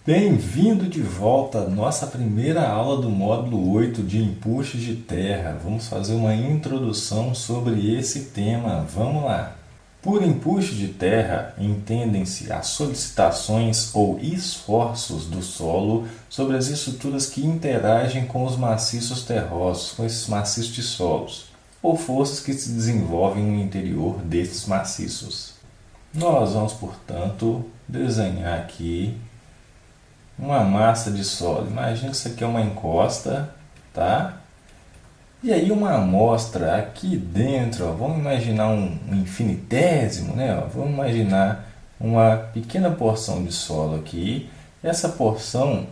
Bem-vindo de volta à nossa primeira aula do módulo 8 de empuxo de terra. Vamos fazer uma introdução sobre esse tema. Vamos lá! Por empuxo de terra, entendem-se as solicitações ou esforços do solo sobre as estruturas que interagem com os maciços terrosos, com esses maciços de solos, ou forças que se desenvolvem no interior desses maciços. Nós vamos, portanto, desenhar aqui uma massa de solo. Imagina que isso aqui é uma encosta, tá? E aí uma amostra aqui dentro, ó, vamos imaginar um infinitésimo, né? Ó, vamos imaginar uma pequena porção de solo aqui. Essa porção,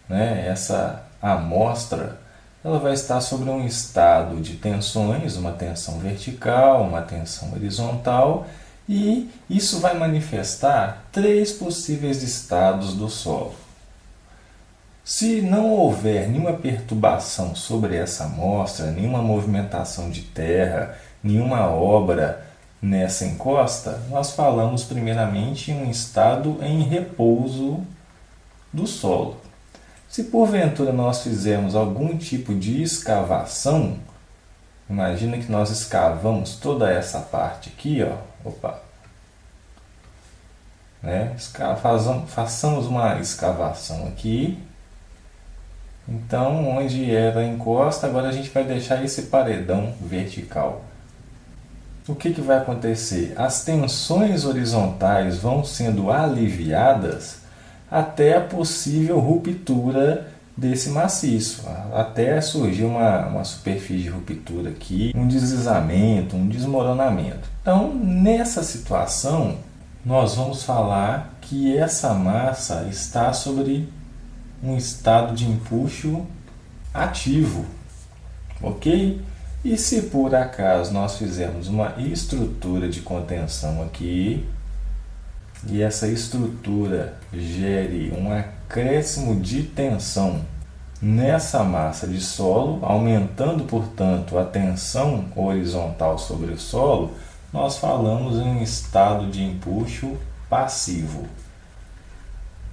né, essa amostra, ela vai estar sobre um estado de tensões, uma tensão vertical, uma tensão horizontal, e isso vai manifestar três possíveis estados do solo. Se não houver nenhuma perturbação sobre essa amostra, nenhuma movimentação de terra, nenhuma obra nessa encosta, nós falamos primeiramente em um estado em repouso do solo. Se porventura nós fizermos algum tipo de escavação, imagina que nós escavamos toda essa parte aqui, ó, né? Façamos uma escavação aqui. Então, onde era a encosta, agora a gente vai deixar esse paredão vertical. O que vai acontecer? As tensões horizontais vão sendo aliviadas até a possível ruptura desse maciço, até surgir uma superfície de ruptura aqui, um deslizamento, um desmoronamento. Então, nessa situação, nós vamos falar que essa massa está sobre um estado de empuxo ativo, ok? E se por acaso nós fizermos uma estrutura de contenção aqui, e essa estrutura gere um acréscimo de tensão nessa massa de solo, aumentando, portanto, a tensão horizontal sobre o solo, nós falamos em um estado de empuxo passivo.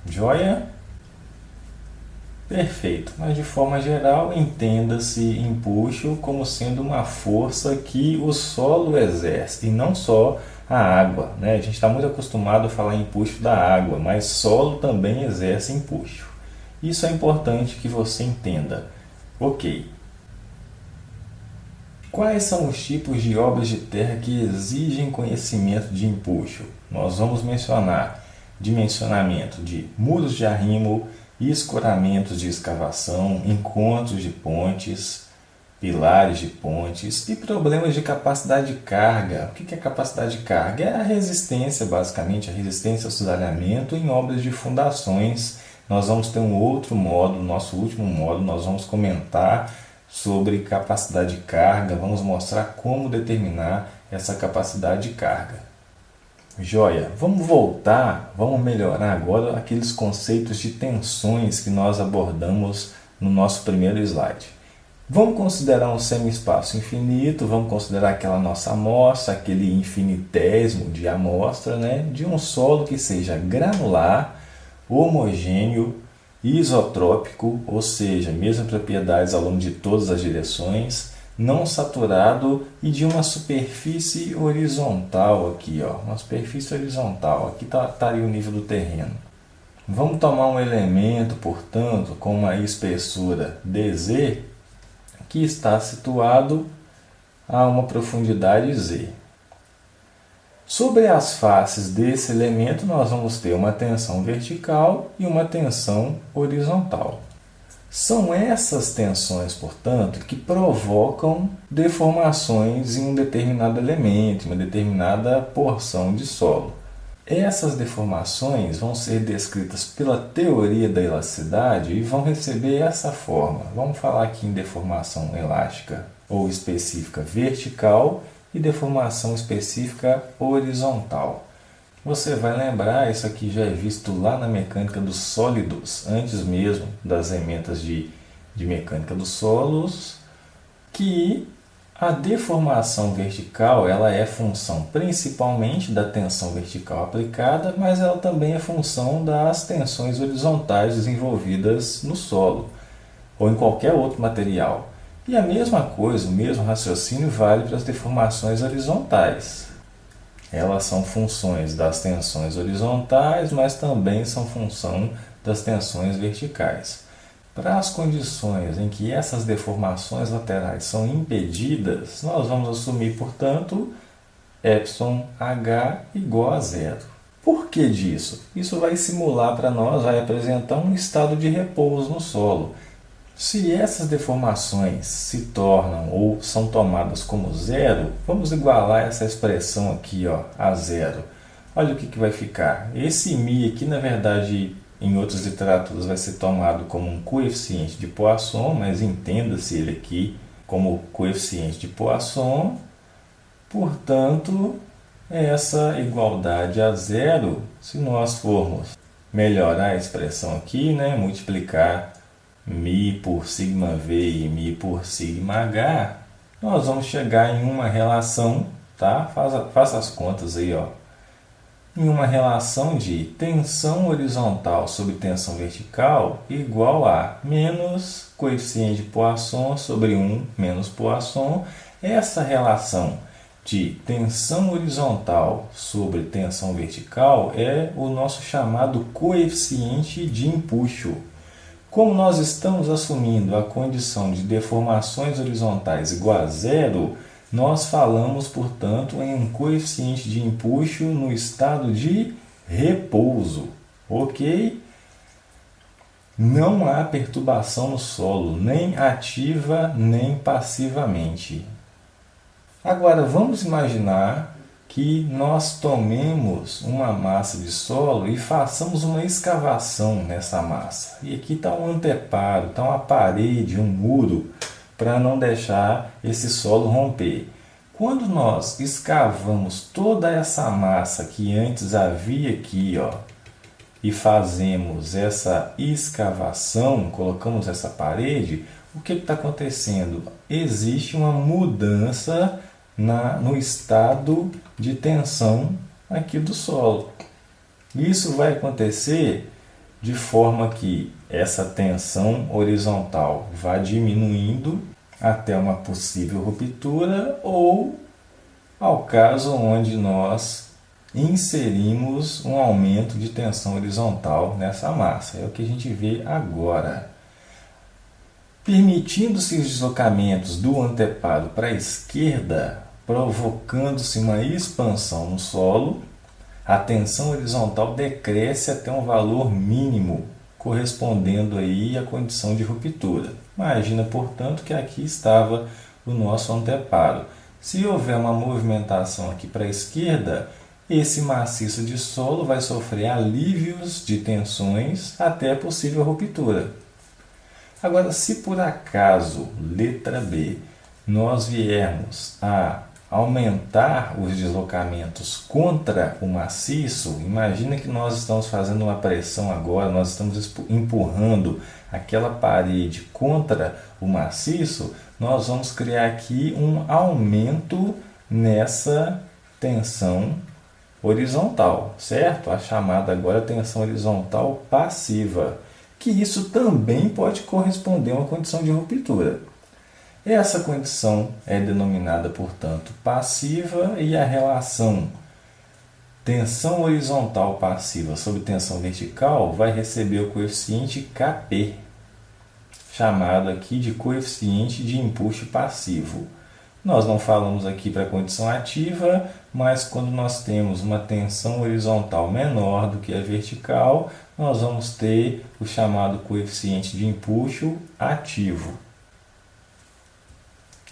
Joia? Perfeito, mas de forma geral, entenda-se empuxo como sendo uma força que o solo exerce, e não só a água, né? A gente está muito acostumado a falar em empuxo da água, mas solo também exerce empuxo. Isso é importante que você entenda. Ok. Quais são os tipos de obras de terra que exigem conhecimento de empuxo? Nós vamos mencionar dimensionamento de muros de arrimo, escoramentos de escavação, encontros de pontes, pilares de pontes e problemas de capacidade de carga. O que é capacidade de carga? É a resistência, basicamente, a resistência ao cisalhamento em obras de fundações. Nós vamos ter um outro módulo, nosso último módulo, nós vamos comentar sobre capacidade de carga, vamos mostrar como determinar essa capacidade de carga. Joia, vamos voltar, vamos melhorar agora aqueles conceitos de tensões que nós abordamos no nosso primeiro slide. Vamos considerar um semi-espaço infinito, vamos considerar aquela nossa amostra, aquele infinitésimo de amostra, né, de um solo que seja granular, homogêneo, isotrópico, ou seja, mesmas propriedades ao longo de todas as direções, não saturado e de uma superfície horizontal aqui, ó, uma superfície horizontal, aqui estaria o nível do terreno. Vamos tomar um elemento, portanto, com uma espessura dz, que está situado a uma profundidade z. Sobre as faces desse elemento, nós vamos ter uma tensão vertical e uma tensão horizontal. São essas tensões, portanto, que provocam deformações em um determinado elemento, em uma determinada porção de solo. Essas deformações vão ser descritas pela teoria da elasticidade e vão receber essa forma. Vamos falar aqui em deformação elástica ou específica vertical e deformação específica horizontal. Você vai lembrar, isso aqui já é visto lá na mecânica dos sólidos, antes mesmo das ementas de mecânica dos solos, que A deformação vertical ela é função principalmente da tensão vertical aplicada, mas ela também é função das tensões horizontais desenvolvidas no solo ou em qualquer outro material. E a mesma coisa, o mesmo raciocínio vale para as deformações horizontais. Elas são funções das tensões horizontais, mas também são função das tensões verticais. Para as condições em que essas deformações laterais são impedidas, nós vamos assumir, portanto, εh igual a zero. Por que disso? Isso vai simular para nós, vai apresentar um estado de repouso no solo. Se essas deformações se tornam ou são tomadas como zero, vamos igualar essa expressão aqui a zero. Olha o que vai ficar. Esse μ aqui, na verdade, em outras literaturas vai ser tomado como um coeficiente de Poisson, mas entenda-se ele aqui como coeficiente de Poisson. Portanto, essa igualdade a zero, se nós formos melhorar a expressão aqui, multiplicar μ por σv e μ por σh, nós vamos chegar em uma relação, tá? Faça as contas aí, em uma relação de tensão horizontal sobre tensão vertical igual a menos coeficiente de Poisson sobre 1 menos Poisson. Essa relação de tensão horizontal sobre tensão vertical é o nosso chamado coeficiente de empuxo. Como nós estamos assumindo a condição de deformações horizontais igual a zero, nós falamos, portanto, em um coeficiente de empuxo no estado de repouso. Ok? Não há perturbação no solo, nem ativa nem passivamente. Agora, vamos imaginar que nós tomemos uma massa de solo e façamos uma escavação nessa massa. E aqui está um anteparo, está uma parede, um muro, para não deixar esse solo romper. Quando nós escavamos toda essa massa que antes havia aqui, e fazemos essa escavação, colocamos essa parede, o que está acontecendo? Existe uma mudança no estado de tensão aqui do solo. Isso vai acontecer de forma que essa tensão horizontal vai diminuindo até uma possível ruptura ou ao caso onde nós inserimos um aumento de tensão horizontal nessa massa. É o que a gente vê agora. Permitindo-se os deslocamentos do anteparo para a esquerda, provocando-se uma expansão no solo, a tensão horizontal decresce até um valor mínimo, correspondendo aí à condição de ruptura. Imagina, portanto, que aqui estava o nosso anteparo. Se houver uma movimentação aqui para a esquerda, esse maciço de solo vai sofrer alívios de tensões até a possível ruptura. Agora, se por acaso, letra B, nós viermos a aumentar os deslocamentos contra o maciço, imagina que nós estamos fazendo uma pressão agora, nós estamos empurrando aquela parede contra o maciço, nós vamos criar aqui um aumento nessa tensão horizontal, certo? A chamada agora tensão horizontal passiva, que isso também pode corresponder a uma condição de ruptura. Essa condição é denominada, portanto, passiva e a relação tensão horizontal passiva sobre tensão vertical vai receber o coeficiente Kp, chamado aqui de coeficiente de empuxo passivo. Nós não falamos aqui para a condição ativa, mas quando nós temos uma tensão horizontal menor do que a vertical, nós vamos ter o chamado coeficiente de empuxo ativo.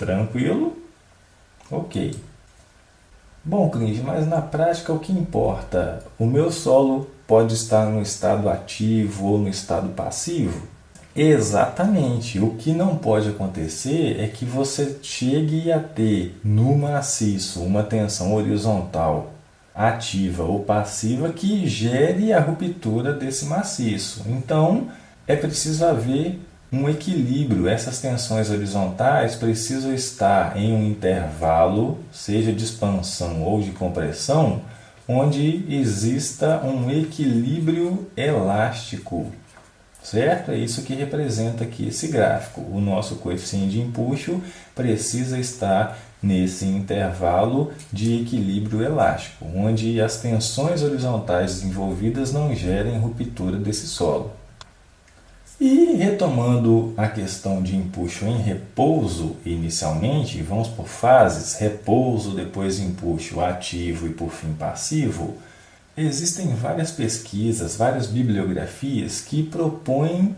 Tranquilo? Ok. Bom, Cris, mas na prática o que importa? O meu solo pode estar no estado ativo ou no estado passivo? Exatamente. O que não pode acontecer é que você chegue a ter no maciço uma tensão horizontal ativa ou passiva que gere a ruptura desse maciço. Então, é preciso haver um equilíbrio. Essas tensões horizontais precisam estar em um intervalo, seja de expansão ou de compressão, onde exista um equilíbrio elástico, certo? É isso que representa aqui esse gráfico. O nosso coeficiente de empuxo precisa estar nesse intervalo de equilíbrio elástico, onde as tensões horizontais desenvolvidas não gerem ruptura desse solo. E retomando a questão de empuxo em repouso inicialmente, vamos por fases, repouso, depois empuxo ativo e por fim passivo. Existem várias pesquisas, várias bibliografias que propõem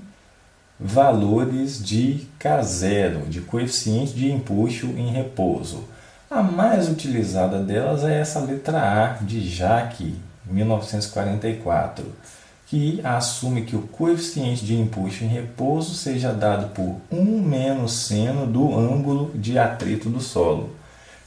valores de K0, de coeficiente de empuxo em repouso. A mais utilizada delas é essa letra A de Jacques, 1944, que assume que o coeficiente de empuxo em repouso seja dado por 1 menos seno do ângulo de atrito do solo.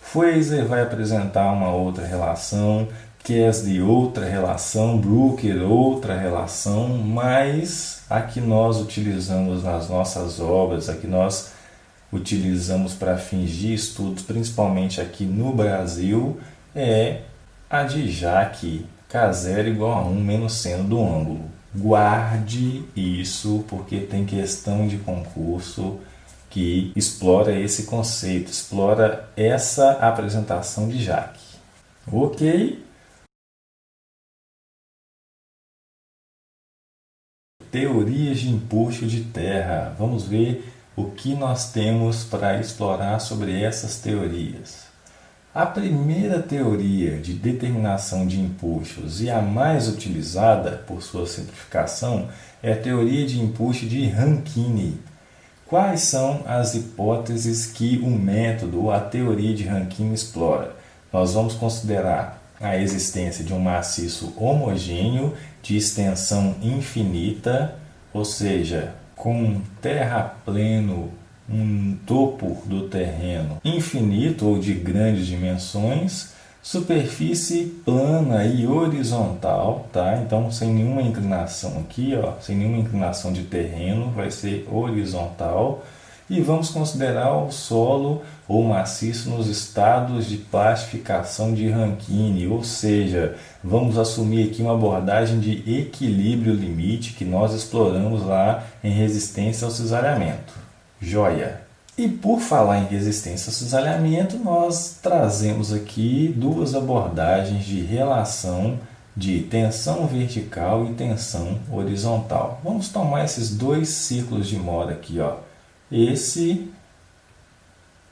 Fraser vai apresentar uma outra relação, Kessley outra relação, Brooker outra relação, mas a que nós utilizamos nas nossas obras, a que nós utilizamos para fins de estudos, principalmente aqui no Brasil, é a de Jacques, K0 igual a 1 menos seno do ângulo. Guarde isso, porque tem questão de concurso que explora esse conceito, explora essa apresentação de Jacques. Ok? Teorias de empuxo de terra. Vamos ver o que nós temos para explorar sobre essas teorias. A primeira teoria de determinação de empuxos e a mais utilizada por sua simplificação é a teoria de empuxo de Rankine. Quais são as hipóteses que o método ou a teoria de Rankine explora? Nós vamos considerar a existência de um maciço homogêneo de extensão infinita, ou seja, com terrapleno, um topo do terreno infinito ou de grandes dimensões, superfície plana e horizontal, tá? Então sem nenhuma inclinação aqui, sem nenhuma inclinação de terreno, vai ser horizontal. E vamos considerar o solo ou maciço nos estados de plastificação de Rankine, ou seja, vamos assumir aqui uma abordagem de equilíbrio limite que nós exploramos lá em resistência ao cisalhamento. Joia! E por falar em resistência ao cisalhamento, nós trazemos aqui duas abordagens de relação de tensão vertical e tensão horizontal. Vamos tomar esses dois círculos de Mohr aqui,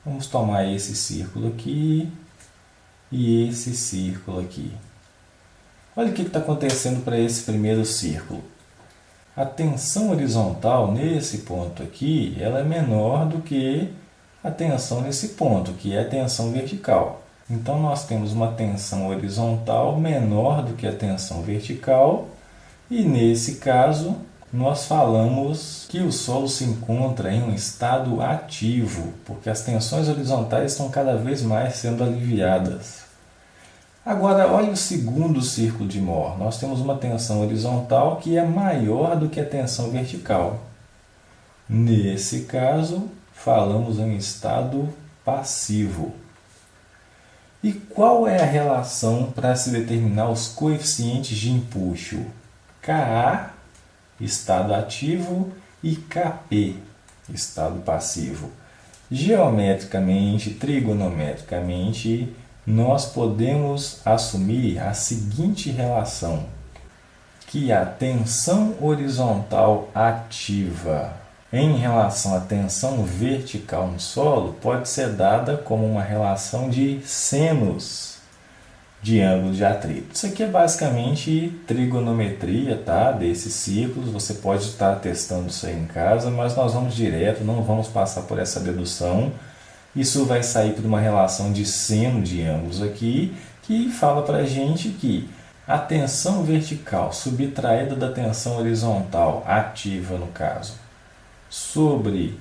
vamos tomar esse círculo aqui e esse círculo aqui. Olha o que está acontecendo para esse primeiro círculo. A tensão horizontal nesse ponto aqui, ela é menor do que a tensão nesse ponto, que é a tensão vertical. Então nós temos uma tensão horizontal menor do que a tensão vertical, e nesse caso nós falamos que o solo se encontra em um estado ativo, porque as tensões horizontais estão cada vez mais sendo aliviadas. Agora, olha o segundo círculo de Mohr. Nós temos uma tensão horizontal que é maior do que a tensão vertical. Nesse caso, falamos em estado passivo. E qual é a relação para se determinar os coeficientes de empuxo? Ka, estado ativo, e Kp, estado passivo. Geometricamente, trigonometricamente, nós podemos assumir a seguinte relação, que a tensão horizontal ativa em relação à tensão vertical no solo pode ser dada como uma relação de senos de ângulo de atrito. Isso aqui é basicamente trigonometria, tá? Desses círculos. Você pode estar testando isso aí em casa, mas nós vamos direto, não vamos passar por essa dedução. Isso vai sair por uma relação de seno de ângulos aqui, que fala para a gente que a tensão vertical subtraída da tensão horizontal, ativa no caso, sobre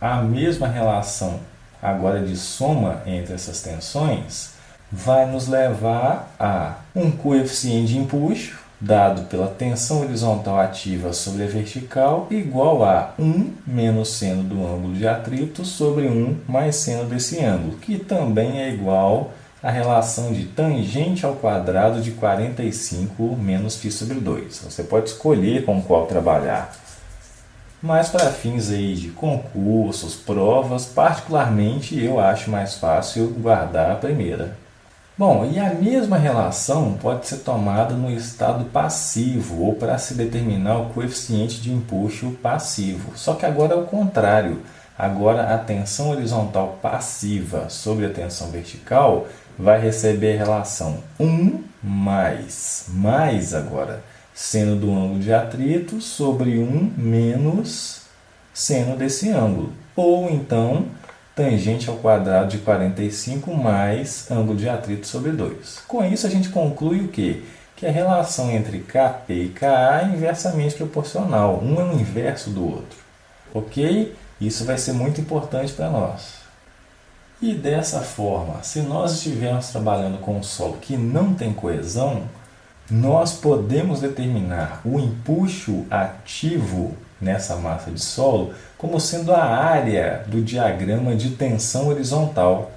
a mesma relação agora de soma entre essas tensões, vai nos levar a um coeficiente de empuxo, dado pela tensão horizontal ativa sobre a vertical, igual a 1 menos seno do ângulo de atrito sobre 1 mais seno desse ângulo, que também é igual à relação de tangente ao quadrado de 45 menos φ sobre 2. Você pode escolher com qual trabalhar. Mas para fins aí de concursos, provas, particularmente eu acho mais fácil guardar a primeira. Bom, e a mesma relação pode ser tomada no estado passivo ou para se determinar o coeficiente de empuxo passivo. Só que agora é o contrário. Agora a tensão horizontal passiva sobre a tensão vertical vai receber a relação 1 mais agora seno do ângulo de atrito sobre 1 menos seno desse ângulo. Ou então tangente ao quadrado de 45 mais ângulo de atrito sobre 2. Com isso a gente conclui o quê? Que a relação entre KP e KA é inversamente proporcional. Um é o inverso do outro. Ok? Isso vai ser muito importante para nós. E dessa forma, se nós estivermos trabalhando com um solo que não tem coesão, nós podemos determinar o empuxo ativo nessa massa de solo como sendo a área do diagrama de tensão horizontal.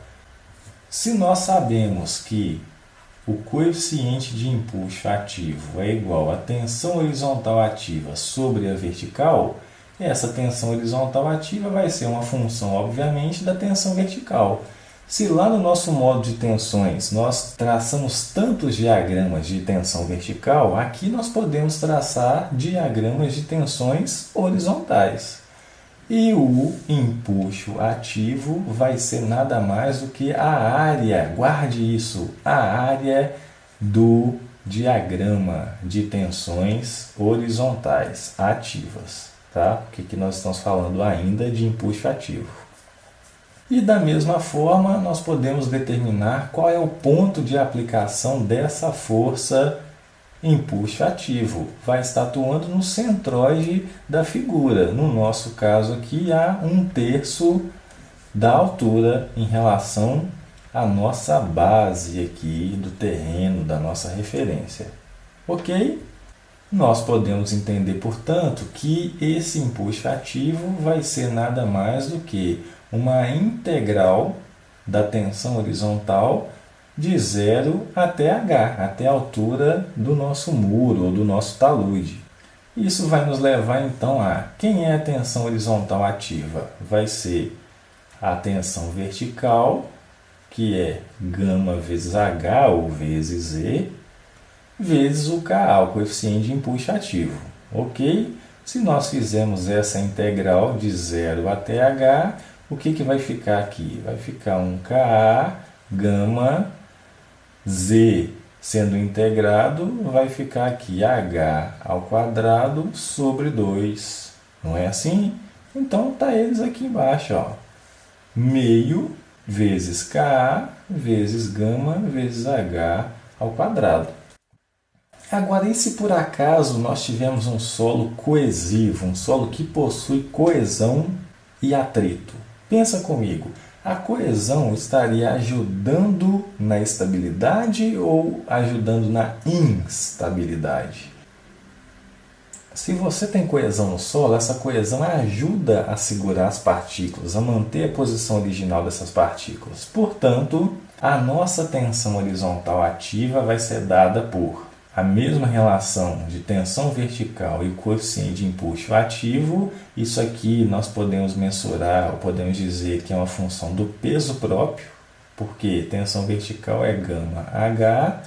Se nós sabemos que o coeficiente de empuxo ativo é igual à tensão horizontal ativa sobre a vertical, essa tensão horizontal ativa vai ser uma função, obviamente, da tensão vertical. Se lá no nosso modo de tensões nós traçamos tantos diagramas de tensão vertical, aqui nós podemos traçar diagramas de tensões horizontais. E o empuxo ativo vai ser nada mais do que a área, guarde isso, a área do diagrama de tensões horizontais ativas. Tá? Porque aqui nós estamos falando ainda de empuxo ativo. E da mesma forma, nós podemos determinar qual é o ponto de aplicação dessa força empuxo ativo. Vai estar atuando no centroide da figura. No nosso caso aqui, há 1/3 da altura em relação à nossa base aqui do terreno, da nossa referência. Ok? Nós podemos entender, portanto, que esse empuxo ativo vai ser nada mais do que uma integral da tensão horizontal de 0 até H, até a altura do nosso muro ou do nosso talude. Isso vai nos levar então a quem é a tensão horizontal ativa? Vai ser a tensão vertical, que é γ vezes H ou vezes Z, vezes o Ka, o coeficiente de empuxo ativo. Ok? Se nós fizermos essa integral de 0 até H, o que vai ficar aqui? Vai ficar um Ka, γ, Z sendo integrado, vai ficar aqui H ao quadrado sobre 2. Não é assim? Então está eles aqui embaixo. Ó. Meio vezes Ka vezes γ vezes H ao quadrado. Agora, e se por acaso nós tivermos um solo coesivo, um solo que possui coesão e atrito? Pensa comigo, a coesão estaria ajudando na estabilidade ou ajudando na instabilidade? Se você tem coesão no solo, essa coesão ajuda a segurar as partículas, a manter a posição original dessas partículas. Portanto, a nossa tensão horizontal ativa vai ser dada por a mesma relação de tensão vertical e o coeficiente de empuxo ativo. Isso aqui nós podemos mensurar, ou podemos dizer que é uma função do peso próprio, porque tensão vertical é γH,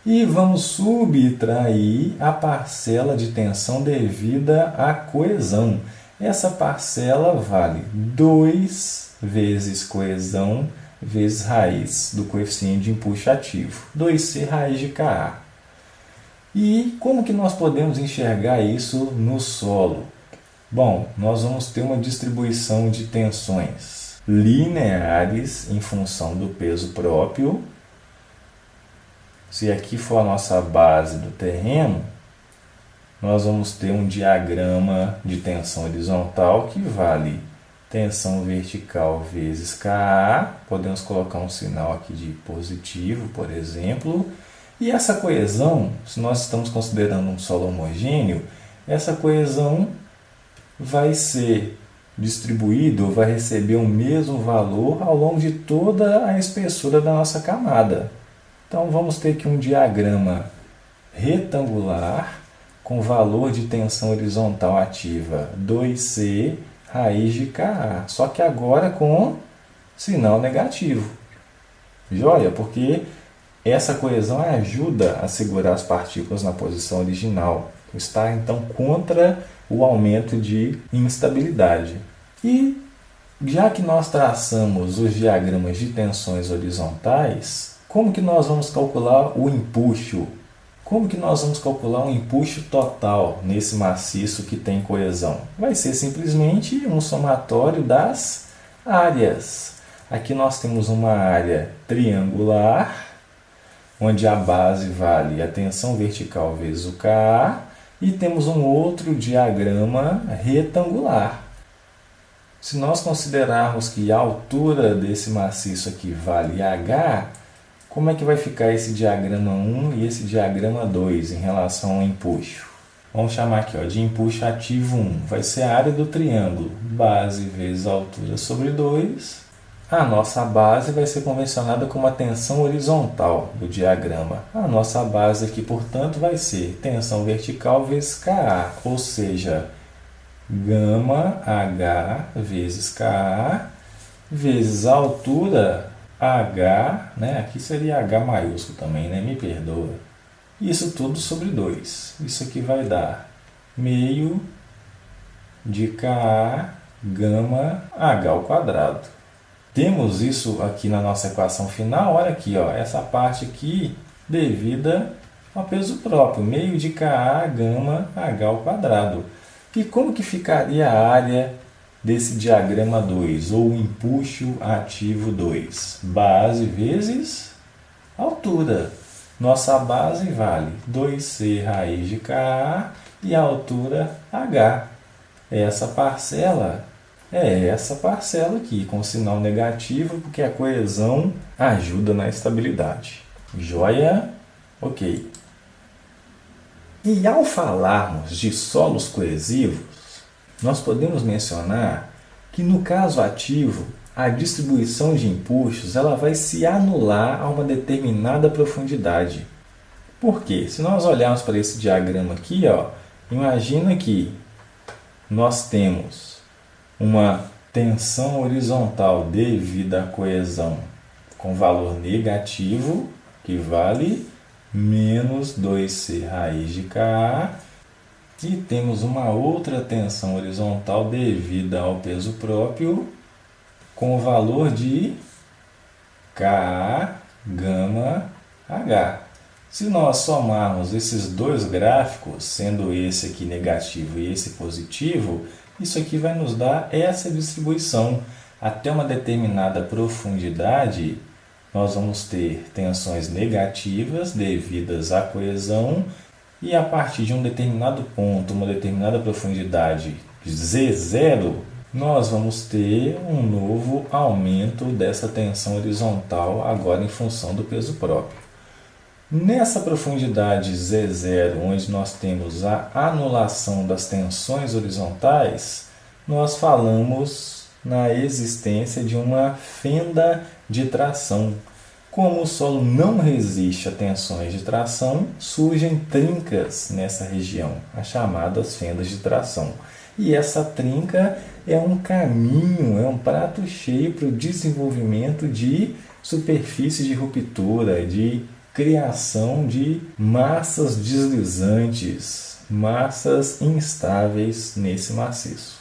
e vamos subtrair a parcela de tensão devida à coesão. Essa parcela vale 2 vezes coesão vezes raiz do coeficiente de empuxo ativo, 2C raiz de Ka. E como que nós podemos enxergar isso no solo? Bom, nós vamos ter uma distribuição de tensões lineares em função do peso próprio. Se aqui for a nossa base do terreno, nós vamos ter um diagrama de tensão horizontal que vale tensão vertical vezes Ka. Podemos colocar um sinal aqui de positivo, por exemplo. E essa coesão, se nós estamos considerando um solo homogêneo, essa coesão vai ser distribuído, vai receber o mesmo valor ao longo de toda a espessura da nossa camada. Então vamos ter aqui um diagrama retangular com valor de tensão horizontal ativa 2C raiz de Ka, só que agora com sinal negativo. Joia? Porque essa coesão ajuda a segurar as partículas na posição original. Está então contra o aumento de instabilidade. E já que nós traçamos os diagramas de tensões horizontais, como que nós vamos calcular o empuxo? Como que nós vamos calcular um empuxo total nesse maciço que tem coesão? Vai ser simplesmente um somatório das áreas. Aqui nós temos uma área triangular, onde a base vale a tensão vertical vezes o Ka, e temos um outro diagrama retangular. Se nós considerarmos que a altura desse maciço aqui vale H, como é que vai ficar esse diagrama 1 e esse diagrama 2 em relação ao empuxo? Vamos chamar aqui de empuxo ativo 1. Vai ser a área do triângulo, base vezes a altura sobre 2. A nossa base vai ser convencionada como a tensão horizontal do diagrama. A nossa base aqui, portanto, vai ser tensão vertical vezes Ka, ou seja, gama H vezes Ka, vezes a altura H, aqui seria H maiúsculo também, me perdoa. Isso tudo sobre 2. Isso aqui vai dar meio de Ka gama H ao quadrado. Temos isso aqui na nossa equação final, olha aqui, essa parte aqui devida ao peso próprio, meio de Ka gama H ao quadrado. E como que ficaria a área desse diagrama 2, ou empuxo ativo 2? Base vezes altura. Nossa base vale 2C raiz de Ka e a altura H. Essa parcela é essa parcela aqui, com sinal negativo, porque a coesão ajuda na estabilidade. Joia? Ok. E ao falarmos de solos coesivos, nós podemos mencionar que no caso ativo, a distribuição de empuxos ela vai se anular a uma determinada profundidade. Por quê? Se nós olharmos para esse diagrama aqui, imagina que nós temos uma tensão horizontal devida à coesão com valor negativo, que vale menos 2C raiz de Ka, e temos uma outra tensão horizontal devida ao peso próprio com o valor de Ka gama H. Se nós somarmos esses dois gráficos, sendo esse aqui negativo e esse positivo, isso aqui vai nos dar essa distribuição. Até uma determinada profundidade, nós vamos ter tensões negativas devidas à coesão, e a partir de um determinado ponto, uma determinada profundidade Z0, nós vamos ter um novo aumento dessa tensão horizontal, agora em função do peso próprio. Nessa profundidade Z0, onde nós temos a anulação das tensões horizontais, nós falamos na existência de uma fenda de tração. Como o solo não resiste a tensões de tração, surgem trincas nessa região, as chamadas fendas de tração. E essa trinca é um caminho, é um prato cheio para o desenvolvimento de superfícies de ruptura, de criação de massas deslizantes, massas instáveis nesse maciço.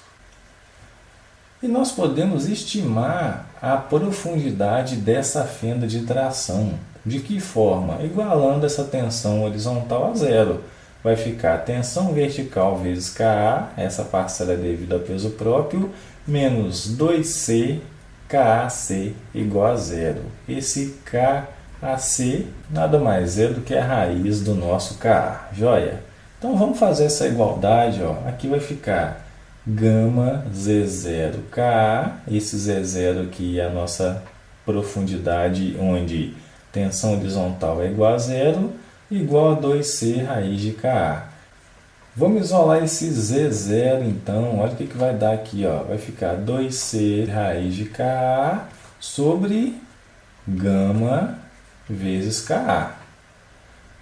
E nós podemos estimar a profundidade dessa fenda de tração. De que forma? Igualando essa tensão horizontal a zero. Vai ficar tensão vertical vezes Ka, essa parcela é devida ao peso próprio, menos 2C KAC igual a zero. Esse KAC nada mais é do que a raiz do nosso Ka. Joia? Então vamos fazer essa igualdade. Aqui vai ficar gama Z0 Ka, esse Z0 aqui é a nossa profundidade onde tensão horizontal é igual a zero, igual a 2C raiz de Ka. Vamos isolar esse Z0 então, olha o que vai dar aqui, ó. Vai ficar 2C raiz de Ka sobre gama vezes Ka.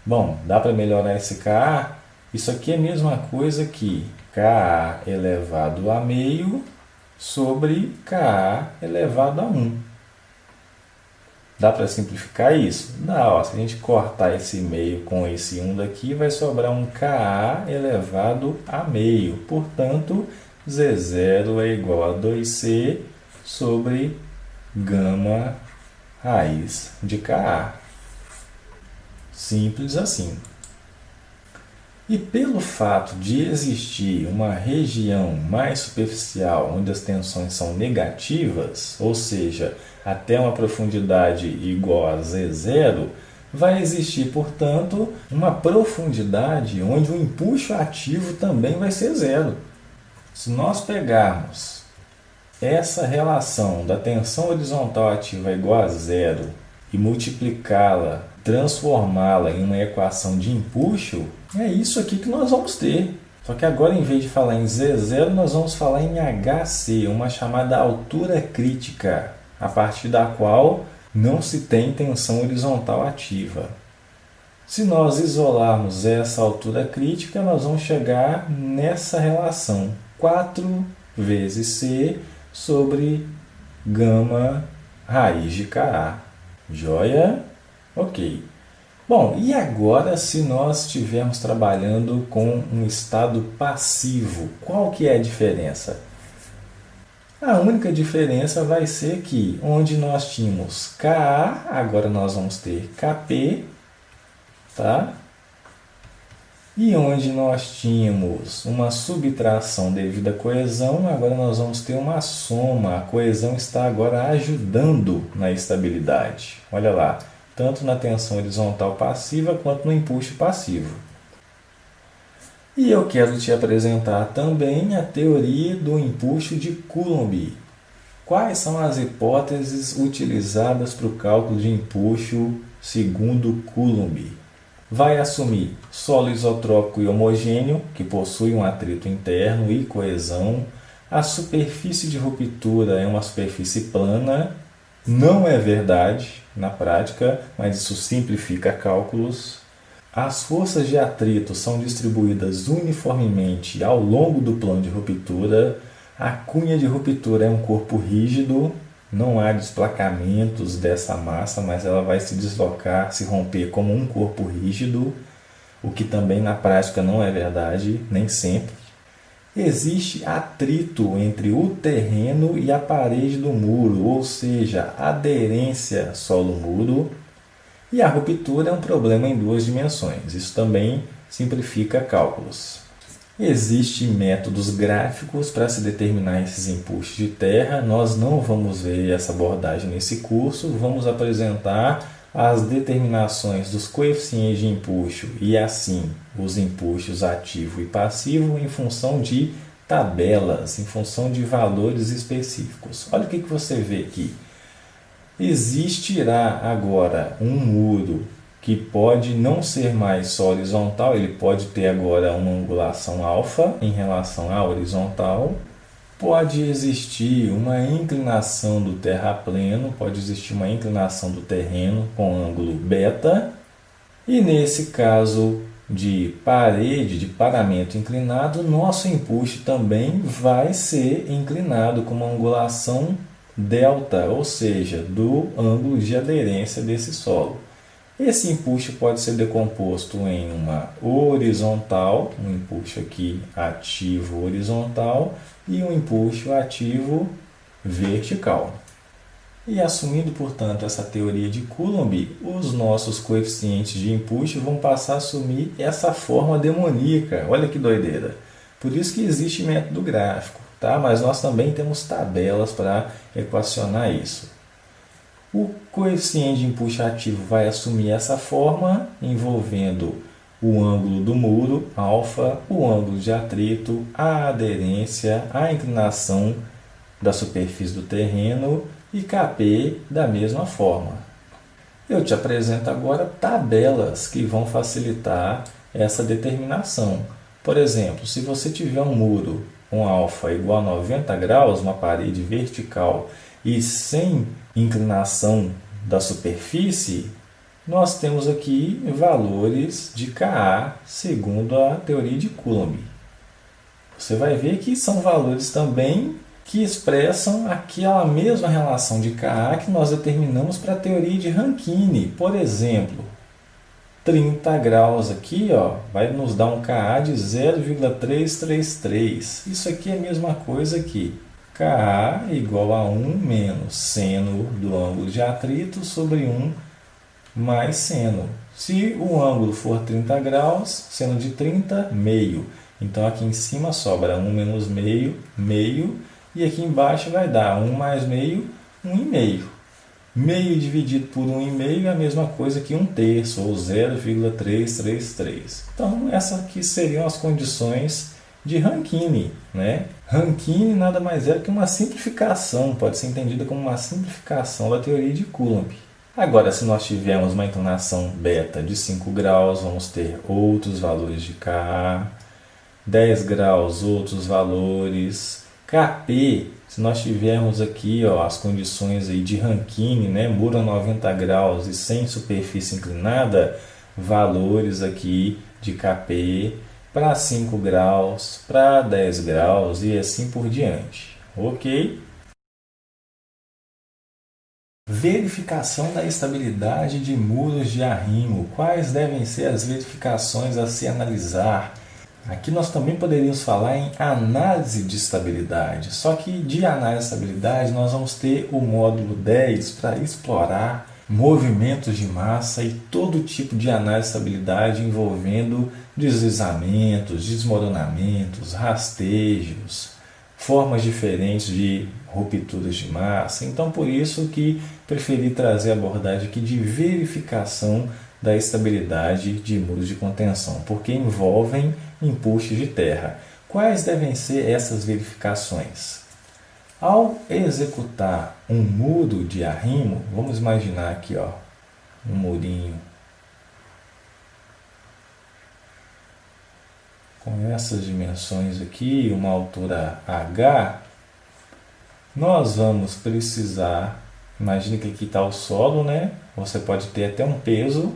Bom, dá para melhorar esse Ka? Isso aqui é a mesma coisa que Ka elevado a meio sobre Ka elevado a 1. Dá para simplificar isso? Dá, ó. Se a gente cortar esse meio com esse 1 daqui, vai sobrar um Ka elevado a meio. Portanto, Z0 é igual a 2C sobre gama raiz de Ka. Simples assim. E pelo fato de existir uma região mais superficial onde as tensões são negativas, ou seja, até uma profundidade igual a Z0, vai existir, portanto, uma profundidade onde o empuxo ativo também vai ser zero. Se nós pegarmos essa relação da tensão horizontal ativa igual a zero e multiplicá-la, transformá-la em uma equação de empuxo, é isso aqui que nós vamos ter. Só que agora, em vez de falar em Z0, nós vamos falar em HC, uma chamada altura crítica, a partir da qual não se tem tensão horizontal ativa. Se nós isolarmos essa altura crítica, nós vamos chegar nessa relação, 4 vezes C sobre gama raiz de Ka. Joia? Ok. Bom, e agora se nós estivermos trabalhando com um estado passivo, qual que é a diferença? A única diferença vai ser que onde nós tínhamos Ka, agora nós vamos ter Kp, tá? E onde nós tínhamos uma subtração devido à coesão, agora nós vamos ter uma soma. A coesão está agora ajudando na estabilidade. Olha lá, tanto na tensão horizontal passiva quanto no empuxo passivo. E eu quero te apresentar também a teoria do empuxo de Coulomb. Quais são as hipóteses utilizadas para o cálculo de empuxo segundo Coulomb? Vai assumir solo isotrópico e homogêneo, que possui um atrito interno e coesão. A superfície de ruptura é uma superfície plana. Não é verdade na prática, mas isso simplifica cálculos. As forças de atrito são distribuídas uniformemente ao longo do plano de ruptura. A cunha de ruptura é um corpo rígido, não há desplacamentos dessa massa, mas ela vai se deslocar, se romper como um corpo rígido, o que também na prática não é verdade, nem sempre. Existe atrito entre o terreno e a parede do muro, ou seja, aderência solo-muro. E a ruptura é um problema em duas dimensões. Isso também simplifica cálculos. Existem métodos gráficos para se determinar esses empuxos de terra. Nós não vamos ver essa abordagem nesse curso. Vamos apresentar as determinações dos coeficientes de empuxo e, assim, os empuxos ativo e passivo em função de tabelas, em função de valores específicos. Olha o que você vê aqui. Existirá agora um muro que pode não ser mais só horizontal, ele pode ter agora uma angulação alfa em relação à horizontal. Pode existir uma inclinação do terrapleno, pode existir uma inclinação do terreno com ângulo beta. E nesse caso de parede, de paramento inclinado, nosso empuxo também vai ser inclinado com uma angulação delta, ou seja, do ângulo de aderência desse solo. Esse empuxo pode ser decomposto em uma horizontal, um empuxo aqui ativo horizontal e um empuxo ativo vertical. E assumindo, portanto, essa teoria de Coulomb, os nossos coeficientes de empuxo vão passar a assumir essa forma demoníaca. Olha que doideira! Por isso que existe método gráfico, tá? Mas nós também temos tabelas para equacionar isso. O coeficiente de empuxo ativo vai assumir essa forma, envolvendo o ângulo do muro, alfa, o ângulo de atrito, a aderência, a inclinação da superfície do terreno e Kp da mesma forma. Eu te apresento agora tabelas que vão facilitar essa determinação. Por exemplo, se você tiver um muro com alfa igual a 90 graus, uma parede vertical e sem inclinação da superfície, nós temos aqui valores de Ka segundo a teoria de Coulomb. Você vai ver que são valores também que expressam aquela mesma relação de Ka que nós determinamos para a teoria de Rankine. Por exemplo, 30 graus aqui, ó, vai nos dar um Ka de 0,333. Isso aqui é a mesma coisa aqui. Ka igual a 1 menos seno do ângulo de atrito sobre 1 mais seno. Se o ângulo for 30 graus, seno de 30, meio. Então aqui em cima sobra 1 menos meio, meio. E aqui embaixo vai dar 1 mais meio, 1,5. Meio dividido por 1,5 é a mesma coisa que 1/3, ou 0,333. Então, essas aqui seriam as condições de Rankine, né? Rankine nada mais é que uma simplificação, pode ser entendida como uma simplificação da teoria de Coulomb. Agora, se nós tivermos uma inclinação beta de 5 graus, vamos ter outros valores de Ka, 10 graus, outros valores. Kp, se nós tivermos aqui ó, as condições aí de Rankine, né, muro a 90 graus e sem superfície inclinada, valores aqui de Kp para 5 graus, para 10 graus e assim por diante. Ok? Verificação da estabilidade de muros de arrimo. Quais devem ser as verificações a se analisar? Aqui nós também poderíamos falar em análise de estabilidade, só que de análise de estabilidade nós vamos ter o módulo 10 para explorar movimentos de massa e todo tipo de análise de estabilidade envolvendo deslizamentos, desmoronamentos, rastejos, formas diferentes de rupturas de massa. Então por isso que preferi trazer a abordagem aqui de verificação da estabilidade de muros de contenção, porque envolvem empuxes de terra. Quais devem ser essas verificações? Ao executar um muro de arrimo, vamos imaginar aqui ó, um murinho com essas dimensões aqui, uma altura H, nós vamos precisar, imagine que aqui está o solo, né? Você pode ter até um peso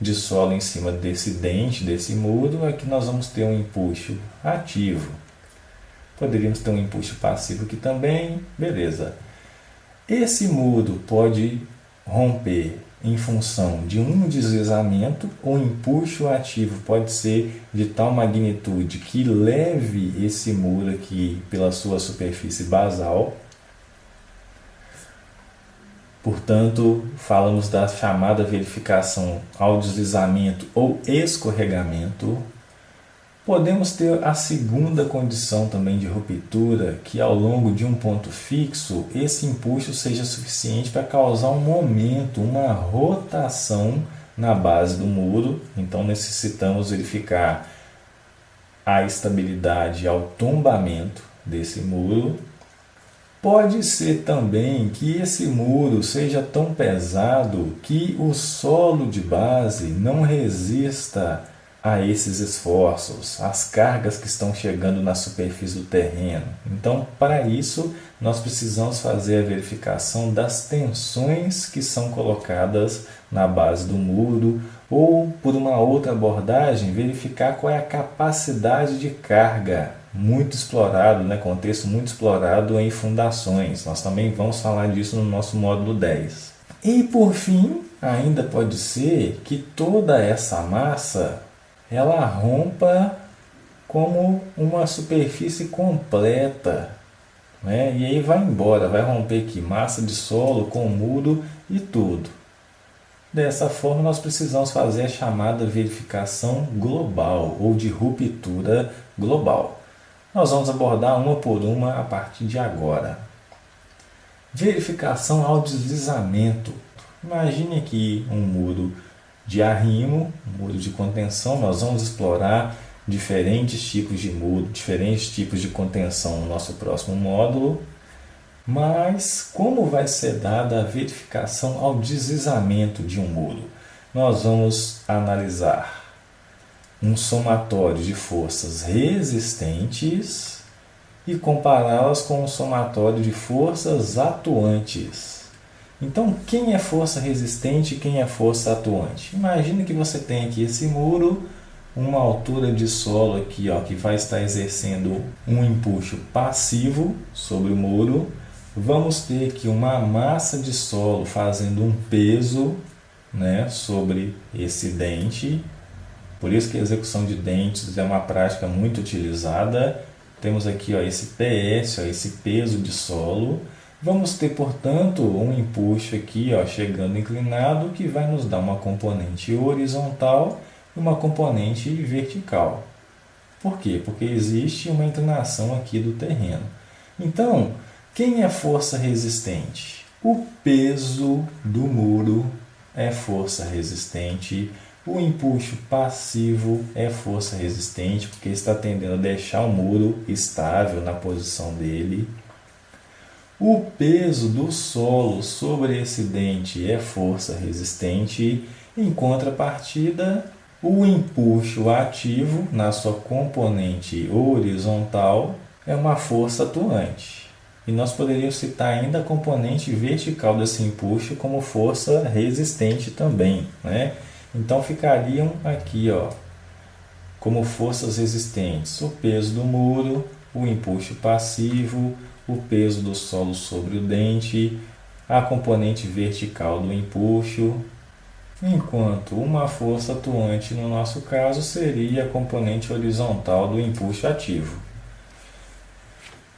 de solo em cima desse dente, desse muro. Aqui nós vamos ter um empuxo ativo. Poderíamos ter um empuxo passivo aqui também, beleza. Esse muro pode romper em função de um deslizamento, ou empuxo ativo pode ser de tal magnitude que leve esse muro aqui pela sua superfície basal. Portanto, falamos da chamada verificação ao deslizamento ou escorregamento. Podemos ter a segunda condição também de ruptura, que ao longo de um ponto fixo, esse empuxo seja suficiente para causar um momento, uma rotação na base do muro. Então necessitamos verificar a estabilidade ao tombamento desse muro. Pode ser também que esse muro seja tão pesado que o solo de base não resista a esses esforços, as cargas que estão chegando na superfície do terreno. Então, para isso, nós precisamos fazer a verificação das tensões que são colocadas na base do muro, ou, por uma outra abordagem, verificar qual é a capacidade de carga, muito explorado, né? Contexto muito explorado em fundações. Nós também vamos falar disso no nosso módulo 10. E, por fim, ainda pode ser que toda essa massa ela rompa como uma superfície completa, né? E aí vai embora, vai romper aqui massa de solo com muro e tudo. Dessa forma nós precisamos fazer a chamada verificação global ou de ruptura global. Nós vamos abordar uma por uma a partir de agora. Verificação ao deslizamento. Imagine aqui um muro de arrimo, um muro de contenção. Nós vamos explorar diferentes tipos de muro, diferentes tipos de contenção no nosso próximo módulo. Mas como vai ser dada a verificação ao deslizamento de um muro? Nós vamos analisar um somatório de forças resistentes e compará-las com um somatório de forças atuantes. Então, quem é força resistente e quem é força atuante? Imagine que você tem aqui esse muro, uma altura de solo aqui, ó, que vai estar exercendo um empuxo passivo sobre o muro. Vamos ter aqui uma massa de solo fazendo um peso, né, sobre esse dente. Por isso que a execução de dentes é uma prática muito utilizada. Temos aqui, ó, esse PS, ó, esse peso de solo. Vamos ter, portanto, um empuxo aqui, ó, chegando inclinado, que vai nos dar uma componente horizontal e uma componente vertical. Por quê? Porque existe uma inclinação aqui do terreno. Então, quem é força resistente? O peso do muro é força resistente. O empuxo passivo é força resistente, porque está tendendo a deixar o muro estável na posição dele. O peso do solo sobre esse dente é força resistente. Em contrapartida, o empuxo ativo, na sua componente horizontal, é uma força atuante. E nós poderíamos citar ainda a componente vertical desse empuxo como força resistente também, né? Então ficariam aqui, ó, como forças resistentes, o peso do muro, o empuxo passivo, o peso do solo sobre o dente, a componente vertical do empuxo, enquanto uma força atuante, no nosso caso, seria a componente horizontal do empuxo ativo.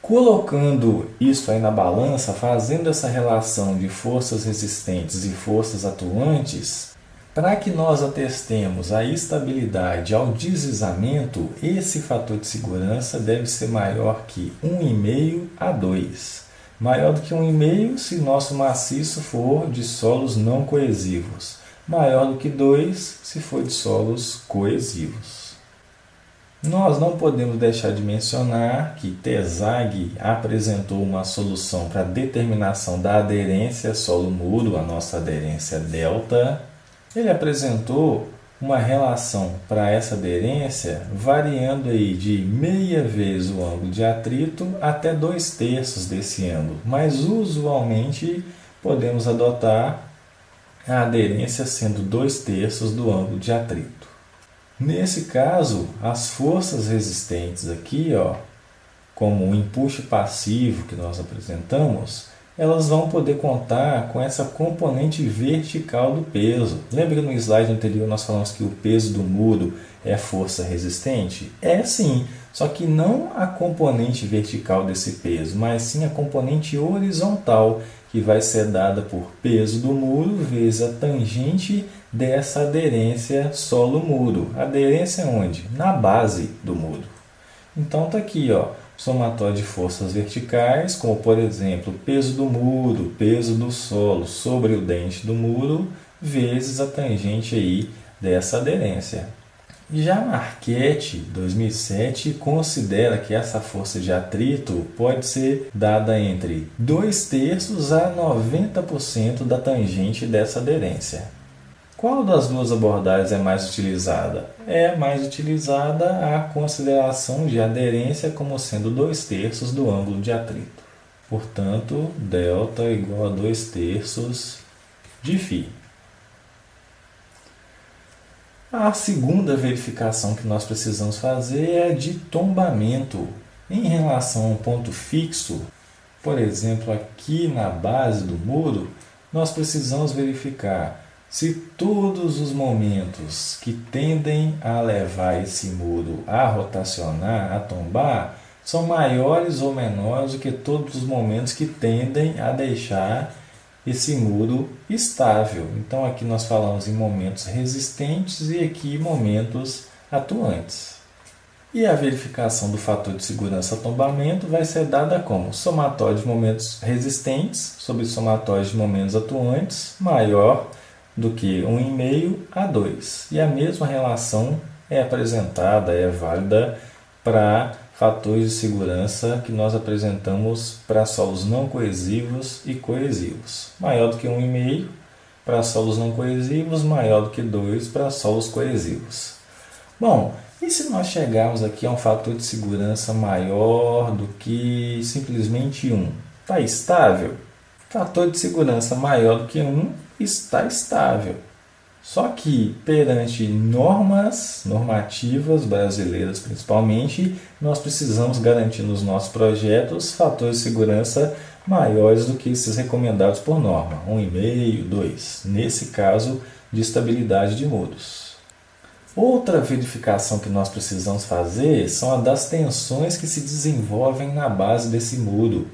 Colocando isso aí na balança, fazendo essa relação de forças resistentes e forças atuantes, para que nós atestemos a estabilidade ao deslizamento, esse fator de segurança deve ser maior que 1,5 a 2. Maior do que 1,5 se nosso maciço for de solos não coesivos. Maior do que 2 se for de solos coesivos. Nós não podemos deixar de mencionar que Tezague apresentou uma solução para a determinação da aderência solo-muro, a nossa aderência delta. Ele apresentou uma relação para essa aderência variando aí de meia vez o ângulo de atrito até 2/3 desse ângulo, mas usualmente podemos adotar a aderência sendo 2/3 do ângulo de atrito. Nesse caso, as forças resistentes aqui, ó, como o empuxo passivo que nós apresentamos, elas vão poder contar com essa componente vertical do peso. Lembra que no slide anterior nós falamos que o peso do muro é força resistente? É sim, só que não a componente vertical desse peso, mas sim a componente horizontal, que vai ser dada por peso do muro vezes a tangente dessa aderência solo-muro. Aderência onde? Na base do muro. Então está aqui, ó, somatório de forças verticais, como por exemplo, peso do muro, peso do solo sobre o dente do muro, vezes a tangente aí dessa aderência. Já Marchetti, 2007, considera que essa força de atrito pode ser dada entre 2/3 a 90% da tangente dessa aderência. Qual das duas abordagens é mais utilizada? É mais utilizada a consideração de aderência como sendo 2/3 do ângulo de atrito. Portanto, delta igual a 2/3 de φ. A segunda verificação que nós precisamos fazer é de tombamento. Em relação a um ponto fixo, por exemplo, aqui na base do muro, nós precisamos verificar se todos os momentos que tendem a levar esse muro a rotacionar, a tombar, são maiores ou menores do que todos os momentos que tendem a deixar esse muro estável. Então aqui nós falamos em momentos resistentes e aqui momentos atuantes. E a verificação do fator de segurança tombamento vai ser dada como somatório de momentos resistentes sobre somatório de momentos atuantes maior do que 1,5 a 2. E a mesma relação é apresentada, é válida para fatores de segurança que nós apresentamos para solos não coesivos e coesivos. Maior do que 1,5 para solos não coesivos, maior do que 2 para solos coesivos. Bom, e se nós chegarmos aqui a um fator de segurança maior do que simplesmente 1? Está estável? Fator de segurança maior do que 1 está estável. Só que perante normativas brasileiras principalmente, nós precisamos garantir nos nossos projetos fatores de segurança maiores do que esses recomendados por norma, 1,5, 2, nesse caso de estabilidade de muros. Outra verificação que nós precisamos fazer são a das tensões que se desenvolvem na base desse muro.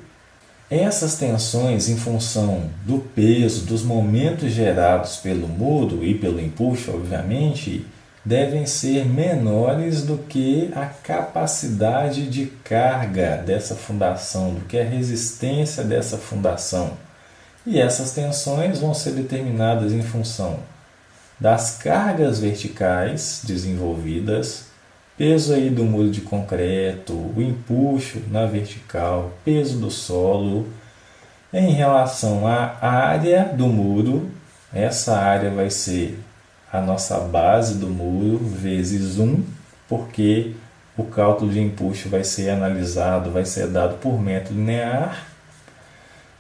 Essas tensões, em função do peso, dos momentos gerados pelo muro e pelo empuxo, obviamente, devem ser menores do que a capacidade de carga dessa fundação, do que a resistência dessa fundação. E essas tensões vão ser determinadas em função das cargas verticais desenvolvidas, peso aí do muro de concreto, o empuxo na vertical, peso do solo, em relação à área do muro. Essa área vai ser a nossa base do muro vezes 1, porque o cálculo de empuxo vai ser analisado, vai ser dado por método linear.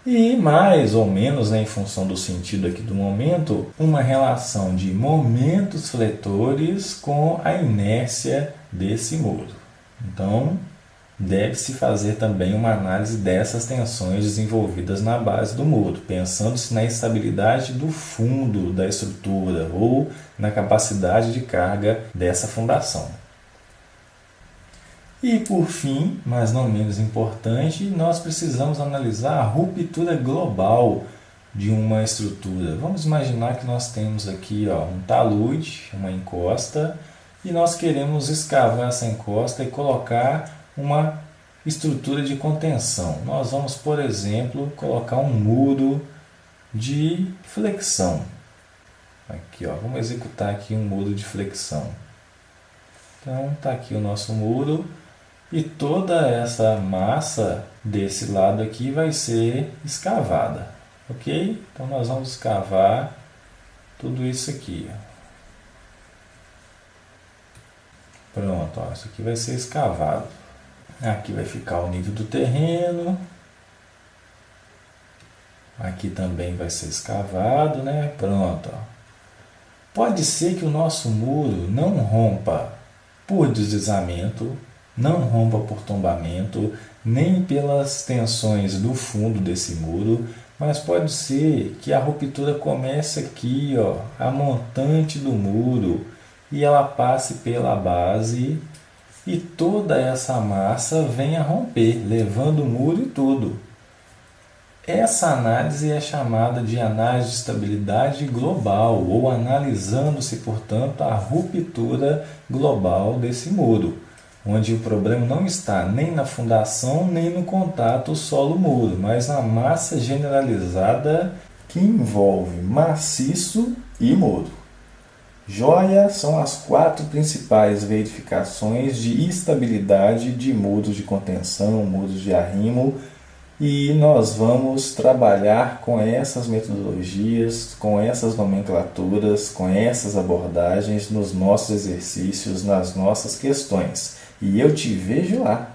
E mais ou menos, em função do sentido aqui do momento, uma relação de momentos fletores com a inércia desse muro. Então, deve-se fazer também uma análise dessas tensões desenvolvidas na base do muro, pensando-se na estabilidade do fundo da estrutura ou na capacidade de carga dessa fundação. E por fim, mas não menos importante, nós precisamos analisar a ruptura global de uma estrutura. Vamos imaginar que nós temos aqui um talude, uma encosta, e nós queremos escavar essa encosta e colocar uma estrutura de contenção. Nós vamos, por exemplo, colocar um muro de flexão. Aqui, vamos executar aqui um muro de flexão. Então, está aqui o nosso muro. E toda essa massa desse lado aqui vai ser escavada, ok? Então nós vamos escavar tudo isso aqui. Pronto, isso aqui vai ser escavado. Aqui vai ficar o nível do terreno. Aqui também vai ser escavado, né? Pronto. Pode ser que o nosso muro não rompa por deslizamento, não rompa por tombamento, nem pelas tensões do fundo desse muro, mas pode ser que a ruptura comece aqui, a montante do muro, e ela passe pela base e toda essa massa venha romper, levando o muro e tudo. Essa análise é chamada de análise de estabilidade global, ou analisando-se, portanto, a ruptura global desse muro, onde o problema não está nem na fundação, nem no contato solo-muro, mas na massa generalizada que envolve maciço e muro. Joia são as 4 principais verificações de estabilidade de muros de contenção, muros de arrimo, e nós vamos trabalhar com essas metodologias, com essas nomenclaturas, com essas abordagens nos nossos exercícios, nas nossas questões. E eu te vejo lá!